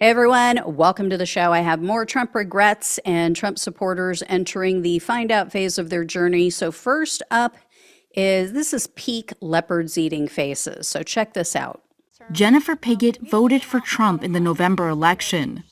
Hey everyone, welcome to the show. I have more Trump regrets and Trump supporters entering the find out phase of their journey. So first up this is peak leopards eating faces. So check this out. Jennifer Piggott voted for Trump in the November election.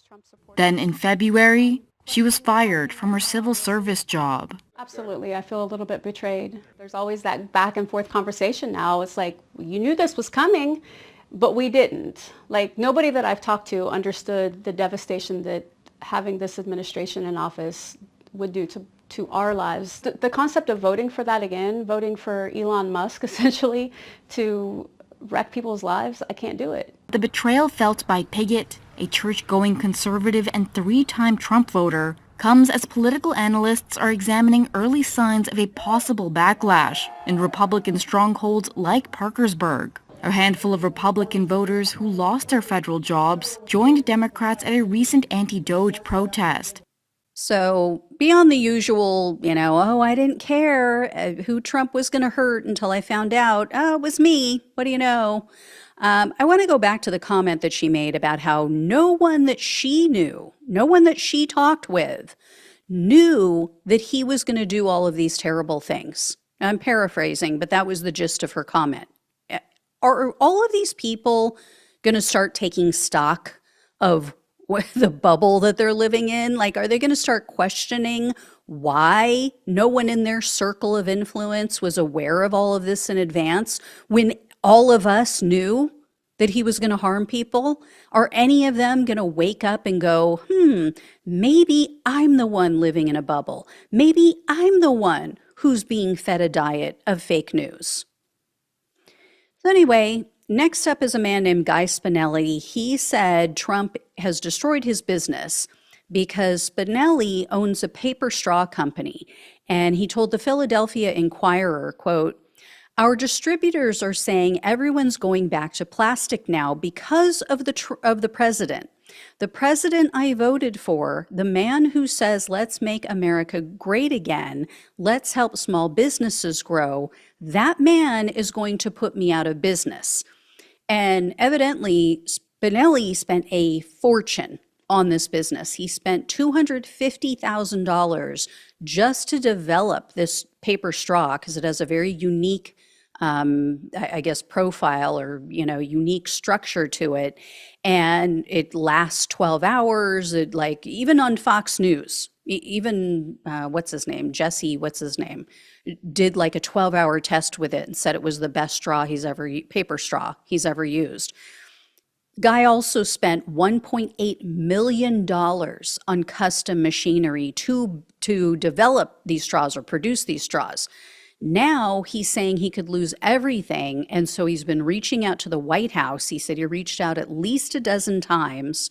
Then in February, she was fired from her civil service job. Absolutely. I feel a little bit betrayed. There's always that back and forth conversation now. It's like, you knew this was coming, but we didn't. Like, nobody that I've talked to understood the devastation that having this administration in office would do to our lives. The concept of voting for that again, voting for Elon Musk essentially to wreck people's lives, I can't do it. The betrayal felt by Piggott, a church-going conservative and three-time Trump voter, comes as political analysts are examining early signs of a possible backlash in Republican strongholds like Parkersburg. A handful of Republican voters who lost their federal jobs joined Democrats at a recent anti-Doge protest. So beyond the usual, oh, I didn't care who Trump was going to hurt until I found out, oh, it was me. What do you know? I want to go back to the comment that she made about how no one that she knew, no one that she talked with, knew that he was going to do all of these terrible things. I'm paraphrasing, but that was the gist of her comment. Are all of these people going to start taking stock of the bubble that they're living in? Like, are they going to start questioning why no one in their circle of influence was aware of all of this in advance when all of us knew that he was going to harm people? Are any of them going to wake up and go, maybe I'm the one living in a bubble. Maybe I'm the one who's being fed a diet of fake news. So anyway, next up is a man named Guy Spinelli. He said Trump has destroyed his business because Spinelli owns a paper straw company. And he told the Philadelphia Inquirer, quote, "Our distributors are saying everyone's going back to plastic now because of the president. The president I voted for, the man who says, let's make America great again, let's help small businesses grow, that man is going to put me out of business." And evidently, Spinelli spent a fortune on this business. He spent $250,000 just to develop this paper straw because it has a very unique profile or, unique structure to it. And it lasts 12 hours. Even on Fox News, what's his name? Did like a 12-hour test with it and said it was the best paper straw he's ever used. Guy also spent $1.8 million on custom machinery to develop these straws or produce these straws. Now he's saying he could lose everything, and so he's been reaching out to the White House. He said he reached out at least a dozen times,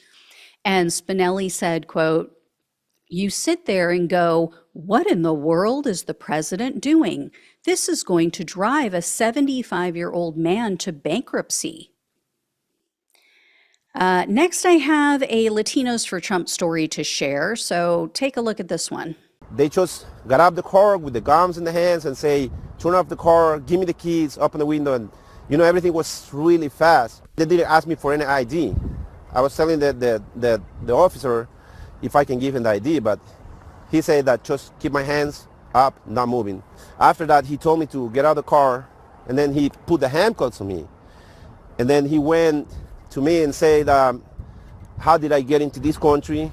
and Spinelli said, quote, "You sit there and go, what in the world is the president doing? This is going to drive a 75-year-old man to bankruptcy." Next, I have a Latinos for Trump story to share, so take a look at this one. They just got out of the car with the guns in the hands and say, turn off the car, give me the keys, open the window, and everything was really fast. They didn't ask me for any ID. I was telling the officer if I can give him the ID, but he said that just keep my hands up, not moving. After that, he told me to get out of the car, and then he put the handcuffs on me. And then he went to me and said, how did I get into this country?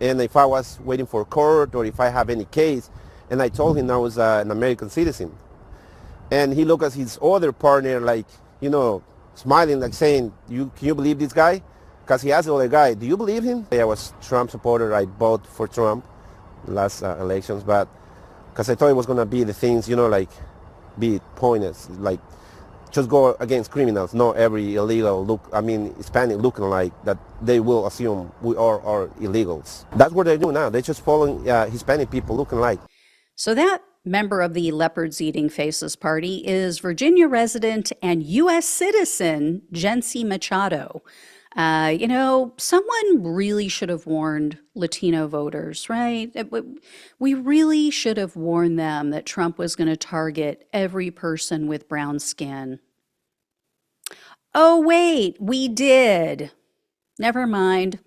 And if I was waiting for court or if I have any case. And I told him I was an American citizen. And he looked at his other partner like, smiling, like saying, can you believe this guy? Because he asked the other guy, do you believe him? I was a Trump supporter. I voted for Trump last elections, but because I thought it was going to be the things, be pointless, like just go against criminals, not every illegal Hispanic looking like that they will assume we are illegals. That's what they do now. They're just following Hispanic people looking like. So that member of the Leopards Eating Faces party is Virginia resident and U.S. citizen Jency Machado. Someone really should have warned Latino voters, right? We really should have warned them that Trump was going to target every person with brown skin. Oh, wait, we did. Never mind.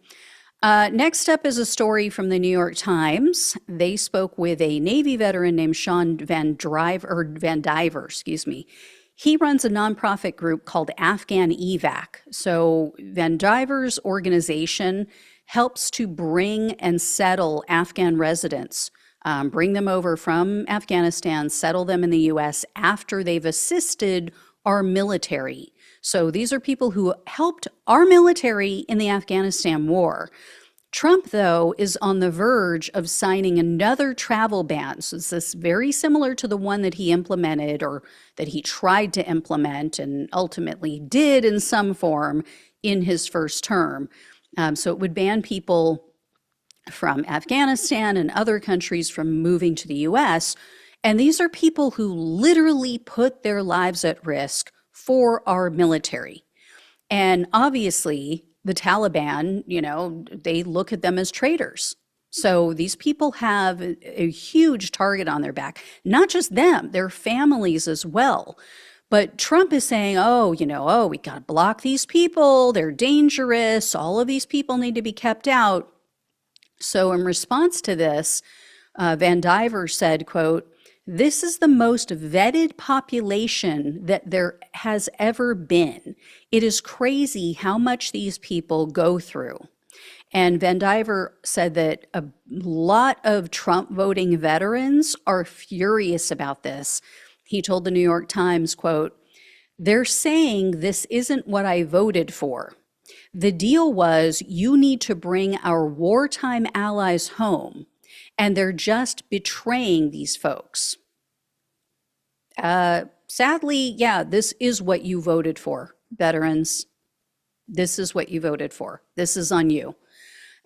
Next up is a story from the New York Times. They spoke with a Navy veteran named Sean Van Diver, excuse me. He runs a nonprofit group called Afghan Evac. So Van Diver's organization helps to bring and settle Afghan residents, bring them over from Afghanistan, settle them in the U.S. after they've assisted our military. So these are people who helped our military in the Afghanistan war. Trump, though, is on the verge of signing another travel ban. So it's this very similar to the one that he implemented, or that he tried to implement and ultimately did in some form in his first term. So it would ban people from Afghanistan and other countries from moving to the U.S. And these are people who literally put their lives at risk for our military. And obviously, the Taliban, they look at them as traitors. So these people have a huge target on their back. Not just them, their families as well. But Trump is saying, we got to block these people. They're dangerous. All of these people need to be kept out. So in response to this, Van Diver said, quote, "This is the most vetted population that there has ever been. It is crazy how much these people go through." And Van Diver said that a lot of Trump voting veterans are furious about this. He told the New York Times, quote, "They're saying this isn't what I voted for. The deal was you need to bring our wartime allies home, and they're just betraying these folks." Sadly, yeah, this is what you voted for, veterans. This is what you voted for. This is on you.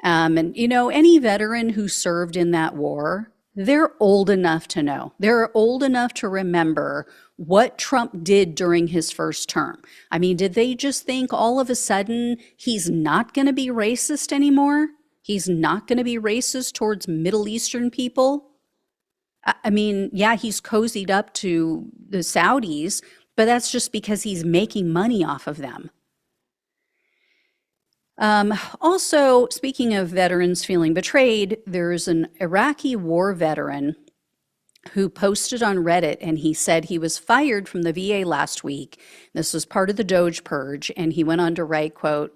And any veteran who served in that war, they're old enough to know. They're old enough to remember what Trump did during his first term. I mean, did they just think all of a sudden he's not going to be racist anymore? He's not going to be racist towards Middle Eastern people? I mean, yeah, he's cozied up to the Saudis, but that's just because he's making money off of them. Also, speaking of veterans feeling betrayed, there's an Iraqi war veteran who posted on Reddit, and he said he was fired from the VA last week. This was part of the Doge purge, and he went on to write, quote,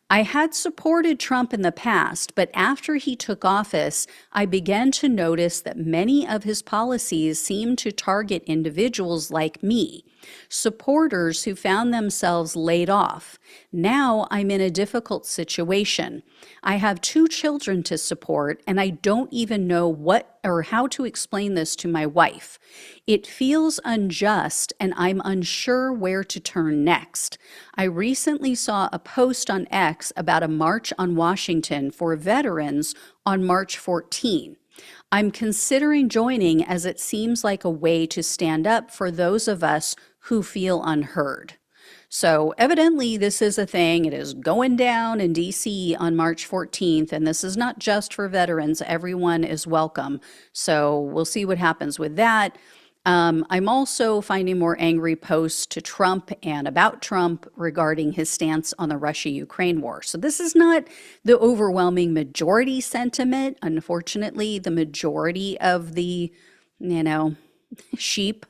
"I had supported Trump in the past, but after he took office, I began to notice that many of his policies seemed to target individuals like me, supporters who found themselves laid off. Now I'm in a difficult situation. I have 2 children to support, and I don't even know what or how to explain this to my wife. It feels unjust, and I'm unsure where to turn next. I recently saw a post on X about a march on Washington for veterans on March 14. I'm considering joining, as it seems like a way to stand up for those of us who feel unheard." So evidently this is a thing. It is going down in DC on March 14th, and this is not just for veterans. Everyone is welcome. So we'll see what happens with that. I'm also finding more angry posts to Trump and about Trump regarding his stance on the Russia-Ukraine war. So this is not the overwhelming majority sentiment. Unfortunately, the majority of the, sheep,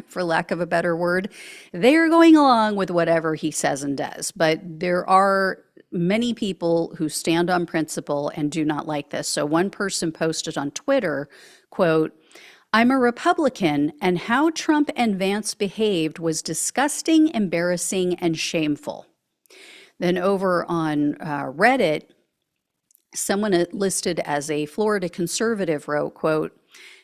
for lack of a better word, they're going along with whatever he says and does. But there are many people who stand on principle and do not like this. So one person posted on Twitter, quote, "I'm a Republican, and how Trump and Vance behaved was disgusting, embarrassing, and shameful." Then over on Reddit, someone listed as a Florida conservative wrote, quote,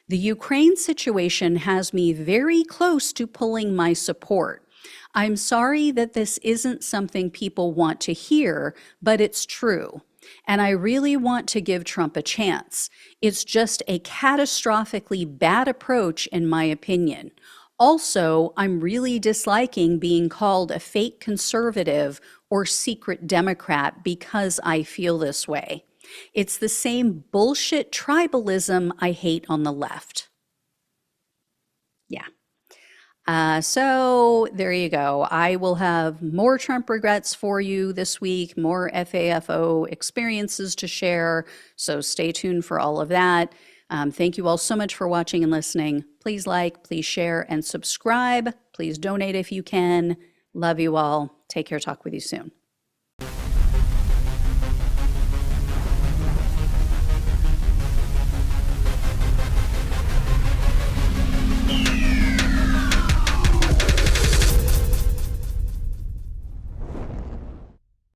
"The Ukraine situation has me very close to pulling my support. I'm sorry that this isn't something people want to hear, but it's true. And I really want to give Trump a chance. It's just a catastrophically bad approach, in my opinion. Also, I'm really disliking being called a fake conservative or secret Democrat because I feel this way. It's the same bullshit tribalism I hate on the left." Yeah. So there you go. I will have more Trump regrets for you this week, more FAFO experiences to share. So stay tuned for all of that. Thank you all so much for watching and listening. Please like, please share, and subscribe. Please donate if you can. Love you all. Take care. Talk with you soon.